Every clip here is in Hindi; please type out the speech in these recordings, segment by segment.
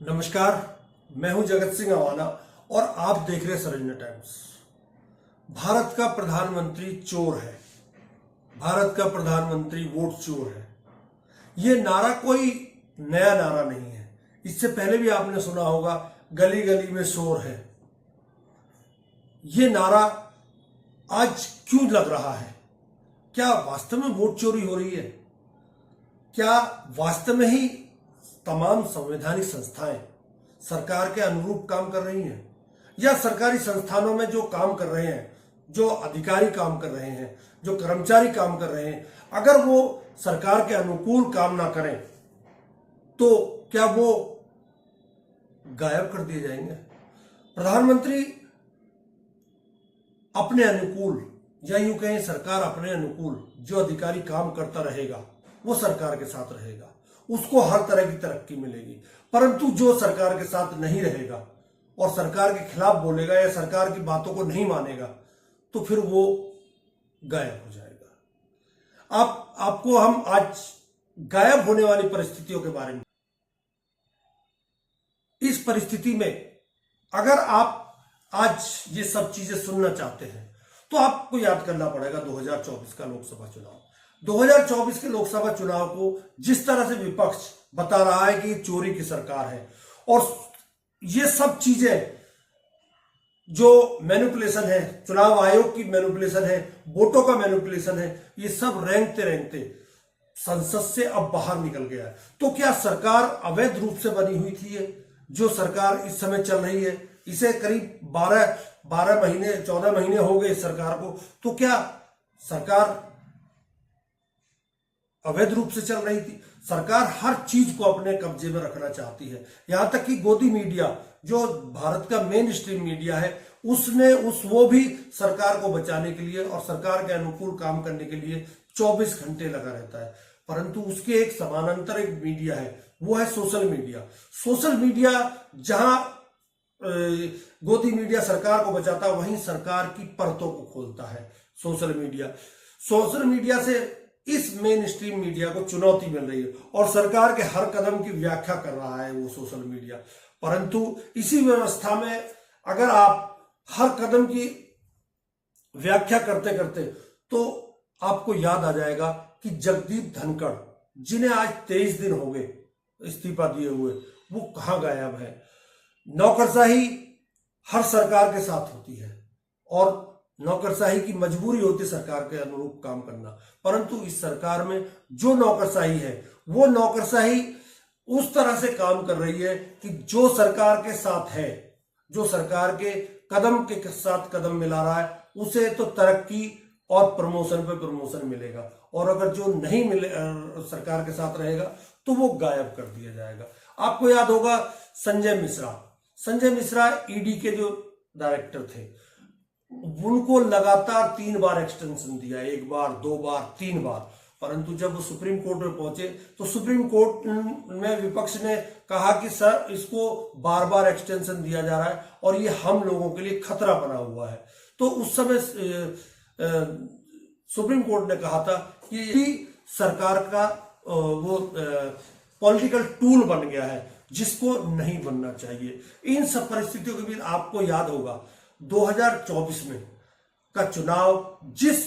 नमस्कार, मैं हूं जगत सिंह अवाना और आप देख रहे हैं सरंजना टाइम्स। भारत का प्रधानमंत्री चोर है, भारत का प्रधानमंत्री वोट चोर है। ये नारा कोई नया नारा नहीं है। इससे पहले भी आपने सुना होगा, गली गली में शोर है। ये नारा आज क्यों लग रहा है? क्या वास्तव में वोट चोरी हो रही है? क्या वास्तव में ही तमाम संवैधानिक संस्थाएं सरकार के अनुरूप काम कर रही हैं, या सरकारी संस्थानों में जो काम कर रहे हैं, जो अधिकारी काम कर रहे हैं, जो कर्मचारी काम कर रहे हैं, अगर वो सरकार के अनुकूल काम ना करें तो क्या वो गायब कर दिए जाएंगे? प्रधानमंत्री अपने अनुकूल, या यूं कहें सरकार अपने अनुकूल जो अधिकारी काम करता रहेगा वो सरकार के साथ रहेगा, उसको हर तरह की तरक्की मिलेगी। परंतु जो सरकार के साथ नहीं रहेगा और सरकार के खिलाफ बोलेगा या सरकार की बातों को नहीं मानेगा तो फिर वो गायब हो जाएगा। आपको हम आज गायब होने वाली परिस्थितियों के बारे में, इस परिस्थिति में अगर आप आज ये सब चीजें सुनना चाहते हैं तो आपको याद करना पड़ेगा 2024 का लोकसभा चुनाव। 2024 के लोकसभा चुनाव को जिस तरह से विपक्ष बता रहा है कि चोरी की सरकार है, और ये सब चीजें जो मैनिपुलेशन है, चुनाव आयोग की मैनिपुलेशन है, वोटों का मैनिपुलेशन है, ये सब रेंगते रेंगते संसद से अब बाहर निकल गया है। तो क्या सरकार अवैध रूप से बनी हुई थी? ये जो सरकार इस समय चल रही है, इसे करीब 12 महीने 14 महीने हो गए सरकार को, तो क्या सरकार अवैध रूप से चल रही थी? सरकार हर चीज को अपने कब्जे में रखना चाहती है। यहां तक कि गोदी मीडिया, जो भारत का मेन स्ट्रीम मीडिया है, वो भी सरकार को बचाने के लिए और सरकार के अनुकूल काम करने के लिए 24 घंटे लगा रहता है। परंतु उसके एक समानांतर एक मीडिया है, वो है सोशल मीडिया। सोशल मीडिया जहां गोदी मीडिया सरकार को बचाता है, वहीं सरकार की परतों को खोलता है सोशल मीडिया से इस मेन स्ट्रीम मीडिया को चुनौती मिल रही है और सरकार के हर कदम की व्याख्या कर रहा है वो सोशल मीडिया। परंतु इसी व्यवस्था में अगर आप हर कदम की व्याख्या करते करते, तो आपको याद आ जाएगा कि जगदीप धनखड़, जिन्हें आज 23 दिन हो गए इस्तीफा दिए हुए, वो कहां गायब है? नौकरशाही हर सरकार के साथ होती है और नौकरशाही की मजबूरी होती है सरकार के अनुरूप काम करना। परंतु इस सरकार में जो नौकरशाही है, वो नौकरशाही उस तरह से काम कर रही है कि जो सरकार के साथ है, जो सरकार के कदम के साथ कदम मिला रहा है, उसे तो तरक्की और प्रमोशन पे प्रमोशन मिलेगा, और अगर जो नहीं मिले सरकार के साथ रहेगा तो वो गायब कर दिया जाएगा। आपको याद होगा संजय मिश्रा ईडी के जो डायरेक्टर थे, उनको लगातार 3 बार एक्सटेंशन दिया, 1 बार 2 बार 3 बार। परंतु जब वो सुप्रीम कोर्ट में पहुंचे तो सुप्रीम कोर्ट में विपक्ष ने कहा कि सर, इसको बार बार एक्सटेंशन दिया जा रहा है और ये हम लोगों के लिए खतरा बना हुआ है। तो उस समय सुप्रीम कोर्ट ने कहा था कि सरकार का वो पॉलिटिकल टूल बन गया है, जिसको नहीं बनना चाहिए। इन सब परिस्थितियों के बीच आपको याद होगा 2024 में का चुनाव जिस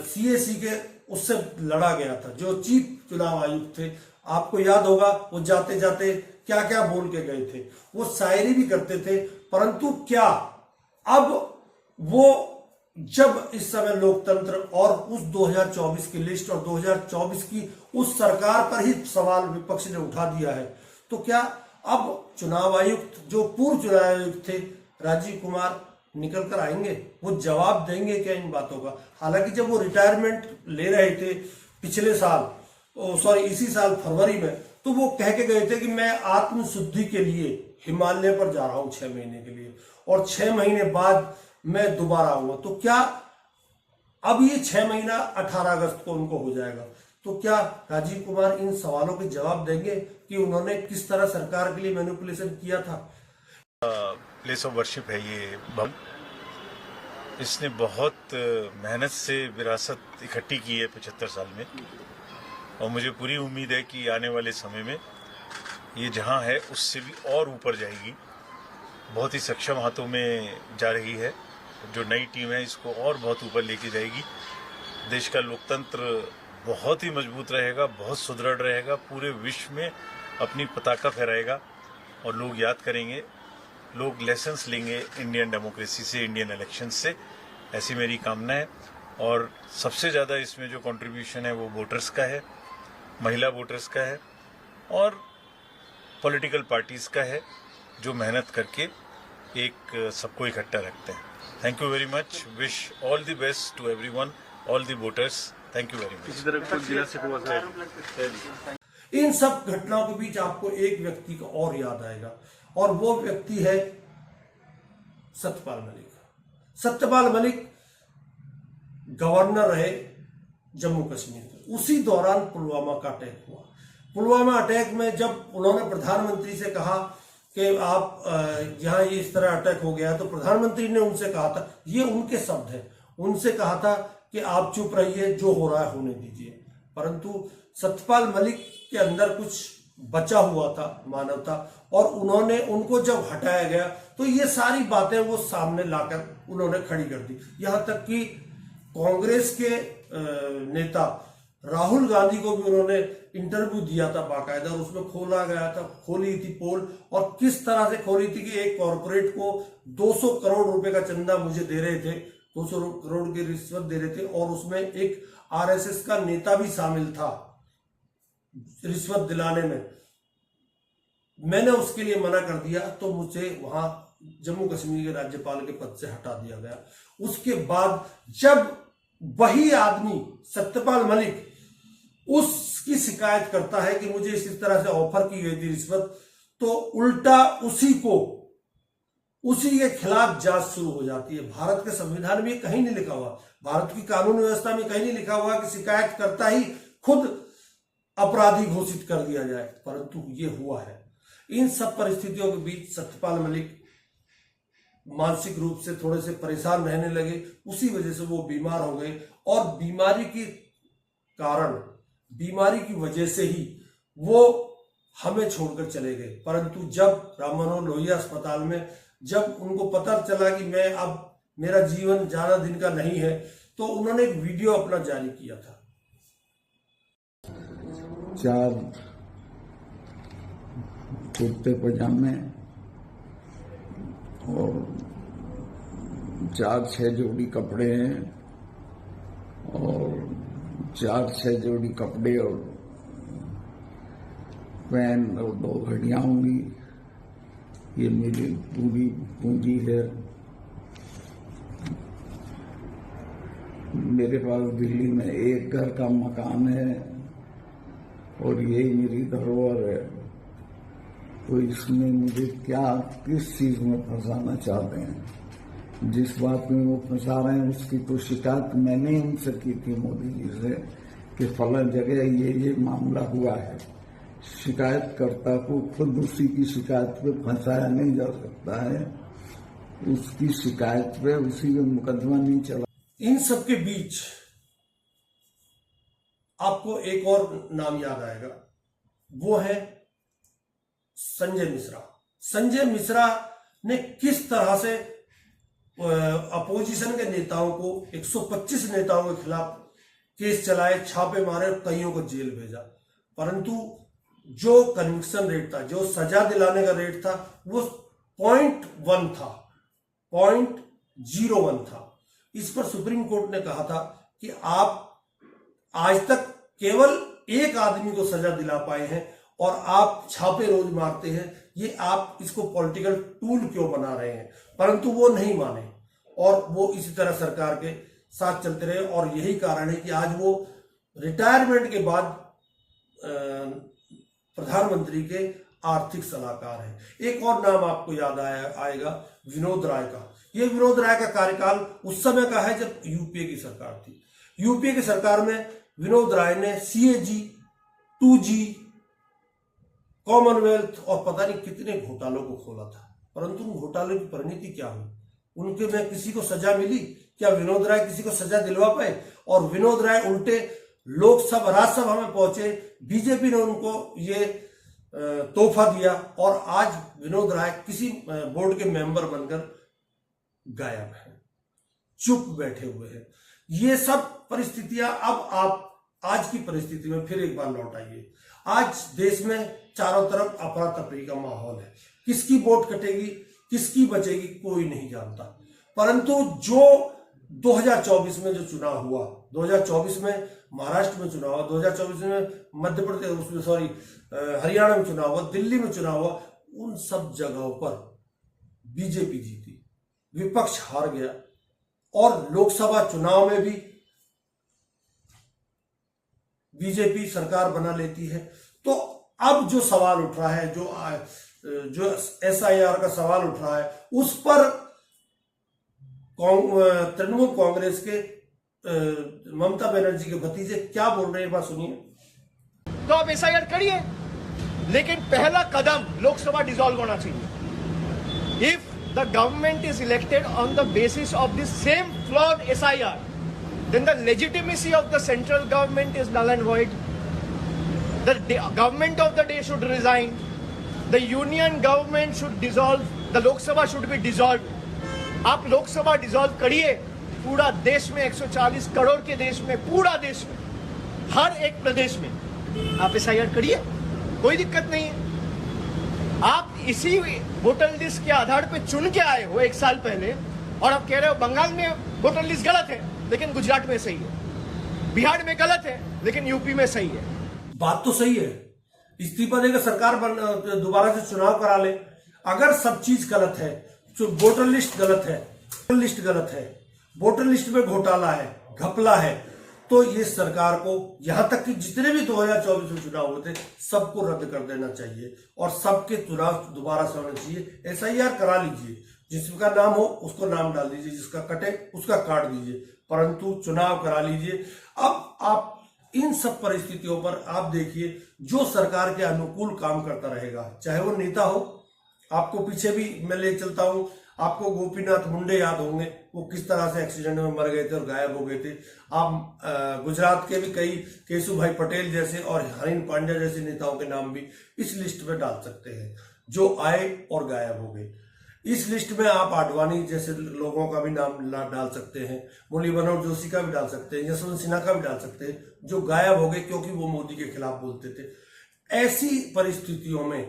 सीएसी के उससे लड़ा गया था, जो चीफ चुनाव आयुक्त थे, आपको याद होगा वो जाते जाते क्या क्या बोल के गए थे। वो शायरी भी करते थे। परंतु क्या अब वो, जब इस समय लोकतंत्र और उस 2024 की लिस्ट और 2024 की उस सरकार पर ही सवाल विपक्ष ने उठा दिया है, तो क्या अब चुनाव आयुक्त, जो पूर्व चुनाव आयुक्त थे राजीव कुमार, निकल कर आएंगे? वो जवाब देंगे क्या इन बातों का? हालांकि जब वो रिटायरमेंट ले रहे थे पिछले साल, इसी साल फरवरी में, तो वो कह के गए थे कि मैं आत्मशुद्धि के लिए हिमालय पर जा रहा हूं 6 महीने के लिए, और 6 महीने बाद मैं दोबारा आऊंगा। तो क्या अब ये 6 महीना 18 अगस्त को उनको हो जाएगा? तो क्या राजीव कुमार इन सवालों के जवाब देंगे कि उन्होंने किस तरह सरकार के लिए मैनिपुलेशन किया था? प्लेस ऑफ वर्शिप है ये भवन। इसने बहुत मेहनत से विरासत इकट्ठी की है 75 साल में, और मुझे पूरी उम्मीद है कि आने वाले समय में ये जहां है उससे भी और ऊपर जाएगी। बहुत ही सक्षम हाथों में जा रही है। जो नई टीम है इसको और बहुत ऊपर लेके जाएगी। देश का लोकतंत्र बहुत ही मजबूत रहेगा, बहुत सुदृढ़ रहेगा, पूरे विश्व में अपनी पताका फहराएगा और लोग याद करेंगे, लोग लेसन्स लेंगे इंडियन डेमोक्रेसी से, इंडियन इलेक्शन से। ऐसी मेरी कामना है। और सबसे ज़्यादा इसमें जो कंट्रीब्यूशन है वो वोटर्स का है, महिला वोटर्स का है और पॉलिटिकल पार्टीज़ का है, जो मेहनत करके एक सबको इकट्ठा रखते हैं। Thank you very much. Wish all the best to everyone, all the voters. Thank you very much. इसी तरह कुछ जिला से हुआ था। इन सब घटनाओं के बीच आपको एक व्यक्ति का और याद आएगा और वो व्यक्ति है सत्यपाल मलिक। सत्यपाल मलिक गवर्नर रहे जम्मू कश्मीर के। उसी दौरान पुलवामा का अटैक हुआ। पुलवामा अटैक में जब उन्होंने प्रधानमंत्री से कहा कि आप यहाँ ये इस तरह अटैक हो गया, तो प्रधानमंत्री ने उनसे कहा था, ये उनके शब्द हैं, उनसे कहा था कि आप चुप रहिए, जो हो रहा है होने दीजिए। परंतु सत्यपाल मलिक के अंदर कुछ बचा हुआ था, मानवता, और उनको जब हटाया गया तो ये सारी बातें वो सामने लाकर उन्होंने खड़ी कर दी। यहां तक कि कांग्रेस के नेता राहुल गांधी को भी उन्होंने इंटरव्यू दिया था बाकायदा, और उसमें खोली थी पोल, और किस तरह से खोली थी कि एक कॉरपोरेट को 200 करोड़ रुपए का चंदा मुझे दे रहे थे, 200 करोड़ की रिश्वत दे रहे थे, और उसमें एक आरएसएस का नेता भी शामिल था रिश्वत दिलाने में। मैंने उसके लिए मना कर दिया तो मुझे वहां जम्मू कश्मीर के राज्यपाल के पद से हटा दिया गया। उसके बाद जब वही आदमी सत्यपाल मलिक उसकी शिकायत करता है कि मुझे इस तरह से ऑफर की गई थी रिश्वत, तो उल्टा उसी के खिलाफ जांच शुरू हो जाती है। भारत के संविधान में कहीं नहीं लिखा हुआ, भारत की कानून व्यवस्था में कहीं नहीं लिखा हुआ कि शिकायत करता ही खुद अपराधी घोषित कर दिया जाए, परंतु ये हुआ है। इन सब परिस्थितियों के बीच सत्यपाल मलिक मानसिक रूप से थोड़े से परेशान रहने लगे। उसी वजह से वो बीमार हो गए, और बीमारी की वजह से ही वो हमें छोड़कर चले गए। परंतु जब राम मनोहर लोहिया अस्पताल में जब उनको पता चला कि मेरा जीवन ज्यादा दिन का नहीं है, तो उन्होंने एक वीडियो अपना जारी किया था। 4 कुर्ते पजामे और 4-6 जोड़ी कपड़े हैं, और 4-6 जोड़ी कपड़े और पेन और 2 घड़ियां होंगी। ये मेरी पूरी पूंजी है। मेरे पास दिल्ली में एक घर का मकान है और यही मेरी धरोहर है। तो इसमें मुझे किस चीज में फंसाना चाहते हैं? जिस बात में वो फंसा रहे हैं उसकी तो शिकायत मैंने उनसे की थी, मोदी जी से, कि फलां जगह ये मामला हुआ है। शिकायतकर्ता को खुद उसी की शिकायत पे फंसाया नहीं जा सकता है, उसकी शिकायत पे उसी का मुकदमा नहीं चला। इन सब के बीच आपको एक और नाम याद आएगा, वो है संजय मिश्रा। संजय मिश्रा ने किस तरह से अपोजिशन के नेताओं को, 125 नेताओं के खिलाफ केस चलाए, छापे मारे और कईयों को जेल भेजा। परंतु जो कन्विक्शन रेट था, जो सजा दिलाने का रेट था, वो 0.1 था, 0.01 था। इस पर सुप्रीम कोर्ट ने कहा था कि आप आज तक केवल एक आदमी को सजा दिला पाए हैं और आप छापे रोज मारते हैं, ये आप इसको पॉलिटिकल टूल क्यों बना रहे हैं? परंतु वो नहीं माने और वो इसी तरह सरकार के साथ चलते रहे, और यही कारण है कि आज वो रिटायरमेंट के बाद प्रधानमंत्री के आर्थिक सलाहकार हैं। एक और नाम आपको याद आएगा, विनोद राय का। ये विनोद राय का कार्यकाल उस समय का है जब यूपीए की सरकार थी। यूपीए की सरकार में विनोद राय ने CAG, 2G, कॉमनवेल्थ और पता नहीं कितने घोटालों को खोला था। परंतु उन घोटालों की परिणति क्या हुई? उनके में किसी को सजा मिली? क्या विनोद राय किसी को सजा दिलवा पाए? और विनोद राय उल्टे लोकसभा, राज्यसभा में पहुंचे, बीजेपी ने उनको ये तोहफा दिया और आज विनोद राय किसी बोर्ड के मेंबर बनकर गायब है, चुप बैठे हुए हैं। ये सब परिस्थितियां अब आप आज की परिस्थिति में फिर एक बार लौट आइए। आज देश में चारों तरफ अफरा तफरी का माहौल है। किसकी वोट कटेगी, किसकी बचेगी, कोई नहीं जानता। परंतु जो 2024 में जो चुनाव हुआ, 2024 में महाराष्ट्र में चुनाव हुआ, 2024 में मध्य प्रदेश उसमें हरियाणा में चुनाव हुआ, दिल्ली में चुनाव हुआ, उन सब जगहों पर बीजेपी जीती, विपक्ष हार गया और लोकसभा चुनाव में भी बीजेपी सरकार बना लेती है। तो अब जो सवाल उठ रहा है, जो SIR का सवाल उठ रहा है, उस पर तृणमूल कांग्रेस के ममता बनर्जी के भतीजे क्या बोल रहे हैं, बात सुनिए। तो आप SIR करिए, लेकिन पहला कदम लोकसभा डिसॉल्व होना चाहिए। If the government is elected on the basis of this same flawed SIR, then the legitimacy of the central government is null and void. The government of the day should resign. The union government should dissolve. The Lok Sabha should be dissolved. आप लोकसभा डिसॉल्व करिए, पूरा देश में 140 करोड़ के देश में, पूरा देश में, हर एक प्रदेश में आप SIR करिए, कोई दिक्कत नहीं है। आप इसी वोटर लिस्ट के आधार पे चुन के आए हो 1 साल पहले और आप कह रहे हो बंगाल में वोटर लिस्ट गलत है लेकिन गुजरात में सही है, बिहार में गलत है लेकिन यूपी में सही है। बात तो सही है, इस्तीफा देकर सरकार दोबारा से चुनाव करा ले। अगर सब चीज गलत है, तो वोटर लिस्ट गलत है, वोटर लिस्ट में घोटाला है, घपला है, तो ये सरकार को, यहां तक कि जितने भी 2024 में चुनाव हुए थे, सबको रद्द कर देना चाहिए और सबके चुनाव दोबारा से होने चाहिए। SIR करा लीजिए, जिसका नाम हो उसको नाम डाल दीजिए, जिसका कटे उसका काट दीजिए, परंतु चुनाव करा लीजिए। अब आप इन सब परिस्थितियों पर आप देखिए, जो सरकार के अनुकूल काम करता रहेगा, चाहे वो नेता हो, आपको पीछे भी मैं ले चलता हूं, आपको गोपीनाथ मुंडे याद होंगे, वो किस तरह से एक्सीडेंट में मर गए थे और गायब हो गए थे। आप गुजरात के भी कई केशु भाई पटेल जैसे और हरीन पांड्या जैसे नेताओं के नाम भी इस लिस्ट में डाल सकते हैं, जो आए और गायब हो गए। इस लिस्ट में आप आडवाणी जैसे लोगों का भी नाम डाल सकते हैं, मुरली मनोहर जोशी का भी डाल सकते हैं, यशवंत सिन्हा का भी डाल सकते हैं, जो गायब हो गए क्योंकि वो मोदी के खिलाफ बोलते थे। ऐसी परिस्थितियों में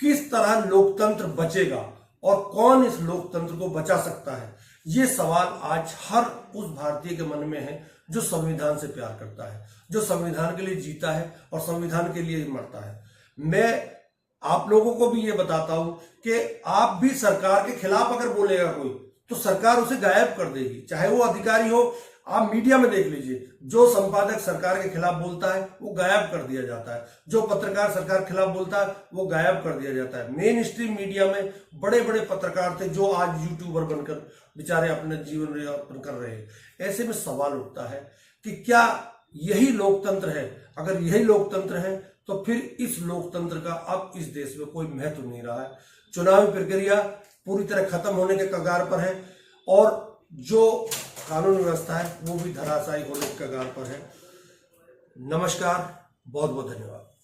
किस तरह लोकतंत्र बचेगा और कौन इस लोकतंत्र को बचा सकता है, ये सवाल आज हर उस भारतीय के मन में है जो संविधान से प्यार करता है, जो संविधान के लिए जीता है और संविधान के लिए ही मरता है। मैं आप लोगों को भी ये बताता हूं कि आप भी सरकार के खिलाफ अगर बोलेगा कोई, तो सरकार उसे गायब कर देगी, चाहे वो अधिकारी हो। आप मीडिया में देख लीजिए, जो संपादक सरकार के खिलाफ बोलता है वो गायब कर दिया जाता है, जो पत्रकार सरकार के खिलाफ बोलता है वो गायब कर दिया जाता है। मेन स्ट्रीम मीडिया में बड़े बड़े पत्रकार थे जो आज यूट्यूबर बनकर बेचारे अपने जीवन यापन कर रहे हैं। ऐसे में सवाल उठता है कि क्या यही लोकतंत्र है? अगर यही लोकतंत्र है तो फिर इस लोकतंत्र का अब इस देश में कोई महत्व नहीं रहा है। चुनावी प्रक्रिया पूरी तरह खत्म होने के कगार पर है और जो कानून व्यवस्था है वो भी धराशायी होने के कगार पर है। नमस्कार, बहुत बहुत धन्यवाद।